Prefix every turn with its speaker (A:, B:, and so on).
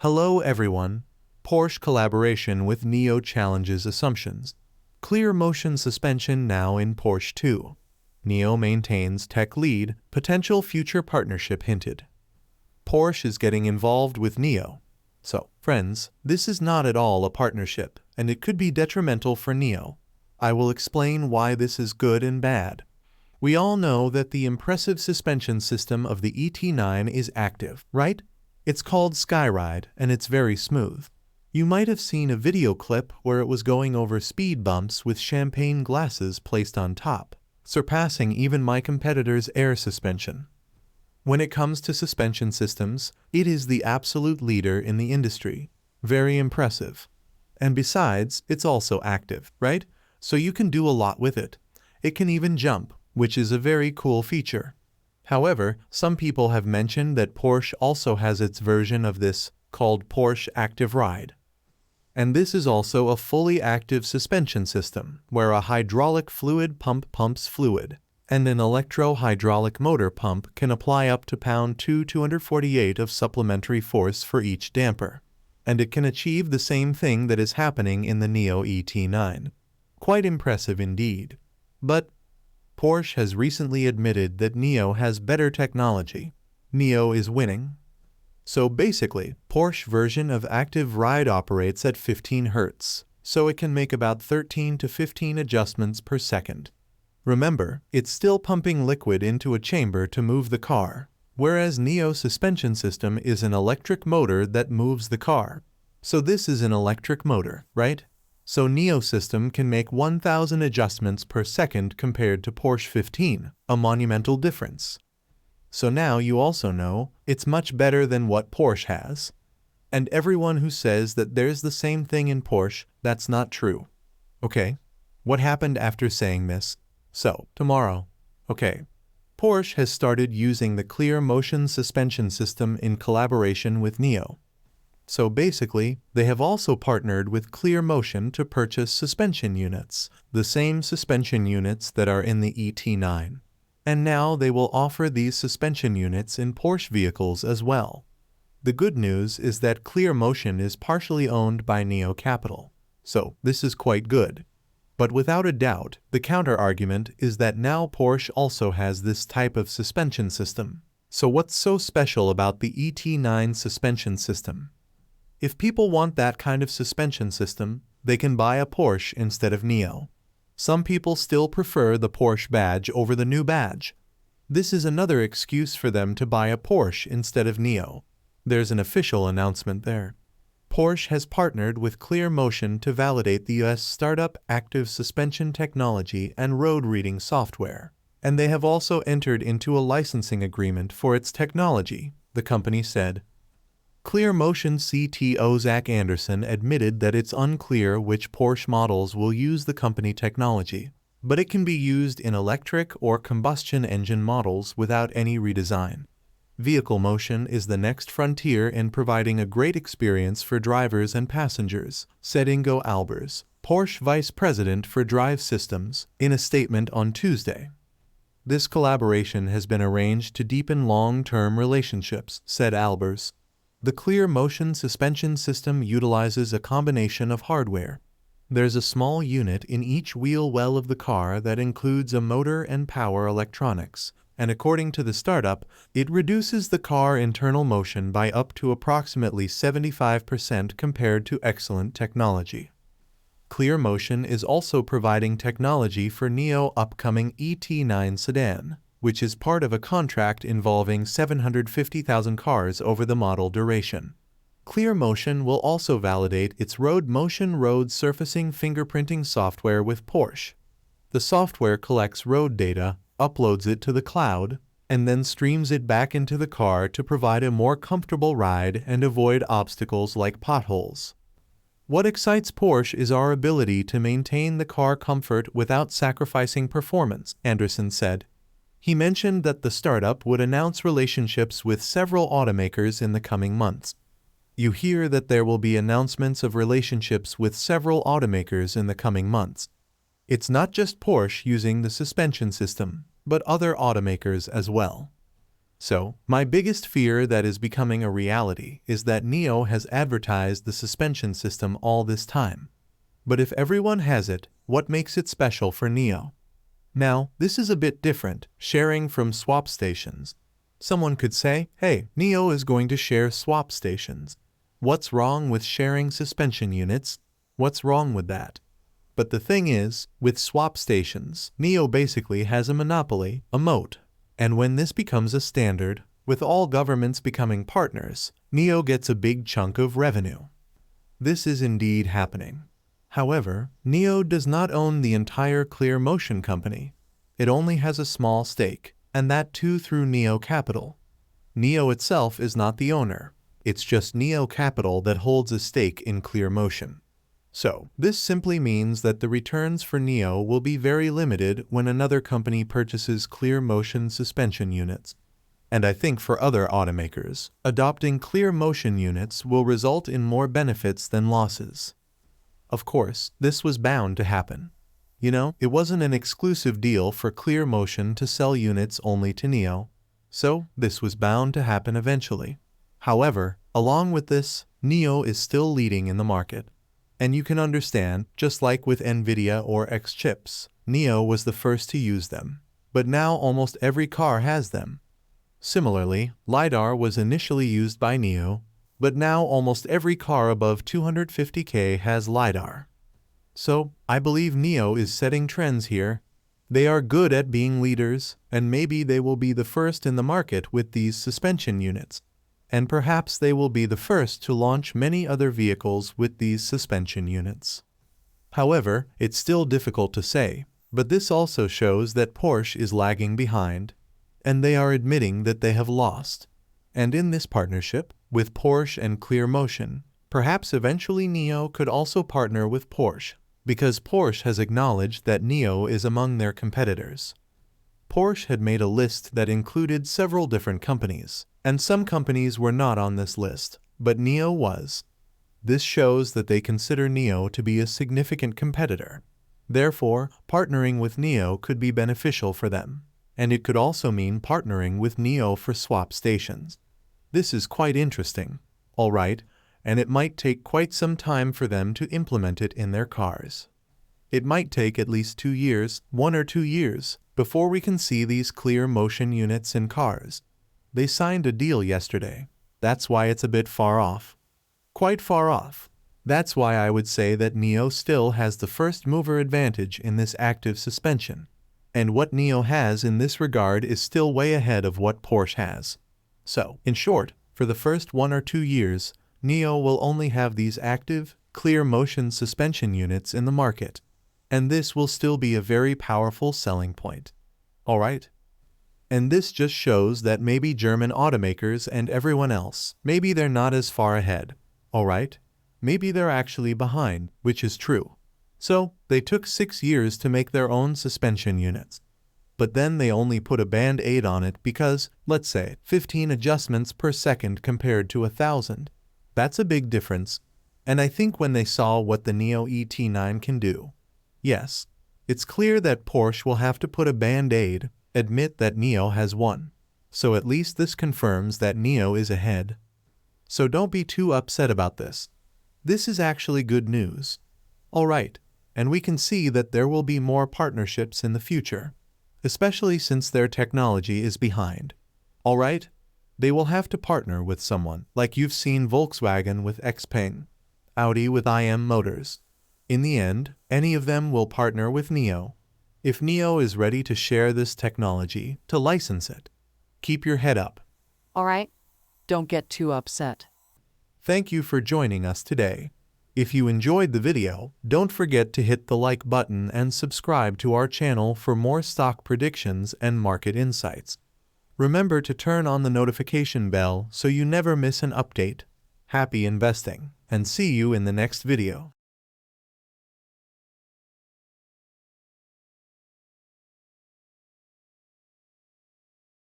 A: Hello everyone. Porsche collaboration with NIO challenges assumptions. ClearMotion suspension now in Porsche 2. NIO maintains tech lead, potential future partnership hinted. Porsche is getting involved with NIO. So, friends, this is not at all a partnership, and it could be detrimental for NIO. I will explain why this is good and bad. We all know that the impressive suspension system of the ET9 is active, right? It's called Skyride, and it's very smooth. You might have seen a video clip where it was going over speed bumps with champagne glasses placed on top, surpassing even my competitor's air suspension. When it comes to suspension systems, it is the absolute leader in the industry. Very impressive. And besides, it's also active, right? So you can do a lot with it. It can even jump, which is a very cool feature. However, some people have mentioned that Porsche also has its version of this, called Porsche Active Ride. And this is also a fully active suspension system, where a hydraulic fluid pump pumps fluid, and an electro-hydraulic motor pump can apply up to pound 248 of supplementary force for each damper. And it can achieve the same thing that is happening in the NIO ET9. Quite impressive indeed. But Porsche has recently admitted that NIO has better technology. NIO is winning. So basically, Porsche version of Active Ride operates at 15 Hz, so it can make about 13 to 15 adjustments per second. Remember, it's still pumping liquid into a chamber to move the car, whereas NIO suspension system is an electric motor that moves the car. So this is an electric motor, right? So NIO system can make 1000 adjustments per second compared to Porsche 15, a monumental difference. So now you also know it's much better than what Porsche has. And everyone who says that there's the same thing in Porsche, that's not true. Okay, what happened after saying this? So, tomorrow. Okay, Porsche has started using the ClearMotion suspension system in collaboration with NIO. So basically, they have also partnered with ClearMotion to purchase suspension units, the same suspension units that are in the ET9. And now they will offer these suspension units in Porsche vehicles as well. The good news is that ClearMotion is partially owned by NIO Capital, so this is quite good. But without a doubt, the counter-argument is that now Porsche also has this type of suspension system. So what's so special about the ET9 suspension system? If people want that kind of suspension system, they can buy a Porsche instead of NIO. Some people still prefer the Porsche badge over the new badge. This is another excuse for them to buy a Porsche instead of NIO. There's an official announcement there. Porsche has partnered with ClearMotion to validate the US startup active suspension technology and road reading software. And they have also entered into a licensing agreement for its technology, the company said. ClearMotion CTO Zach Anderson admitted that it's unclear which Porsche models will use the company technology, but it can be used in electric or combustion engine models without any redesign. Vehicle motion is the next frontier in providing a great experience for drivers and passengers, said Ingo Albers, Porsche Vice President for Drive Systems, in a statement on Tuesday. This collaboration has been arranged to deepen long-term relationships, said Albers. The ClearMotion suspension system utilizes a combination of hardware. There's a small unit in each wheel well of the car that includes a motor and power electronics, and according to the startup, it reduces the car internal motion by up to approximately 75% compared to excellent technology. ClearMotion is also providing technology for NIO upcoming ET9 sedan, which is part of a contract involving 750,000 cars over the model duration. ClearMotion will also validate its road motion road surfacing fingerprinting software with Porsche. The software collects road data, uploads it to the cloud, and then streams it back into the car to provide a more comfortable ride and avoid obstacles like potholes. What excites Porsche is our ability to maintain the car comfort without sacrificing performance, Anderson said. He mentioned that the startup would announce relationships with several automakers in the coming months. You hear that there will be announcements of relationships with several automakers in the coming months. It's not just Porsche using the suspension system, but other automakers as well. So, my biggest fear that is becoming a reality is that NIO has advertised the suspension system all this time. But if everyone has it, what makes it special for NIO? Now, this is a bit different, sharing from swap stations. Someone could say, hey, NIO is going to share swap stations. What's wrong with sharing suspension units? What's wrong with that? But the thing is, with swap stations, NIO basically has a monopoly, a moat. And when this becomes a standard, with all governments becoming partners, NIO gets a big chunk of revenue. This is indeed happening. However, NIO does not own the entire ClearMotion company. It only has a small stake, and that too through NIO Capital. NIO itself is not the owner. It's just NIO Capital that holds a stake in ClearMotion. So, this simply means that the returns for NIO will be very limited when another company purchases ClearMotion suspension units. And I think for other automakers, adopting ClearMotion units will result in more benefits than losses. Of course, this was bound to happen. You know, it wasn't an exclusive deal for ClearMotion to sell units only to NIO. So, this was bound to happen eventually. However, along with this, NIO is still leading in the market. And you can understand, just like with NVIDIA or X chips, NIO was the first to use them. But now almost every car has them. Similarly, LiDAR was initially used by NIO, but now almost every car above 250K has LiDAR. So, I believe NIO is setting trends here. They are good at being leaders, and maybe they will be the first in the market with these suspension units. And perhaps they will be the first to launch many other vehicles with these suspension units. However, it's still difficult to say, but this also shows that Porsche is lagging behind, and they are admitting that they have lost. And in this partnership, with Porsche and ClearMotion, perhaps eventually NIO could also partner with Porsche, because Porsche has acknowledged that NIO is among their competitors. Porsche had made a list that included several different companies, and some companies were not on this list, but NIO was. This shows that they consider NIO to be a significant competitor. Therefore, partnering with NIO could be beneficial for them, and it could also mean partnering with NIO for swap stations. This is quite interesting, alright, and it might take quite some time for them to implement it in their cars. It might take at least 2 years, 1 or 2 years, before we can see these ClearMotion units in cars. They signed a deal yesterday. That's why it's a bit far off. Quite far off. That's why I would say that NIO still has the first mover advantage in this active suspension. And what NIO has in this regard is still way ahead of what Porsche has. So, in short, for the first 1 or 2 years, NIO will only have these active, ClearMotion suspension units in the market. And this will still be a very powerful selling point. Alright? And this just shows that maybe German automakers and everyone else, maybe they're not as far ahead. Alright? Maybe they're actually behind, which is true. So, they took 6 years to make their own suspension units. But then they only put a band-aid on it because, let's say, 15 adjustments per second compared to 1,000. That's a big difference. And I think when they saw what the NIO ET9 can do, yes, it's clear that Porsche will have to put a band-aid, admit that NIO has won. So at least this confirms that NIO is ahead. So don't be too upset about this. This is actually good news. Alright, and we can see that there will be more partnerships in the future, especially since their technology is behind. Alright, they will have to partner with someone, like you've seen Volkswagen with XPeng, Audi with IM Motors. In the end, any of them will partner with NIO. If NIO is ready to share this technology, to license it, keep your head up.
B: Alright, don't get too upset.
A: Thank you for joining us today. If you enjoyed the video, don't forget to hit the like button and subscribe to our channel for more stock predictions and market insights. Remember to turn on the notification bell so you never miss an update. Happy investing, and see you in the next video.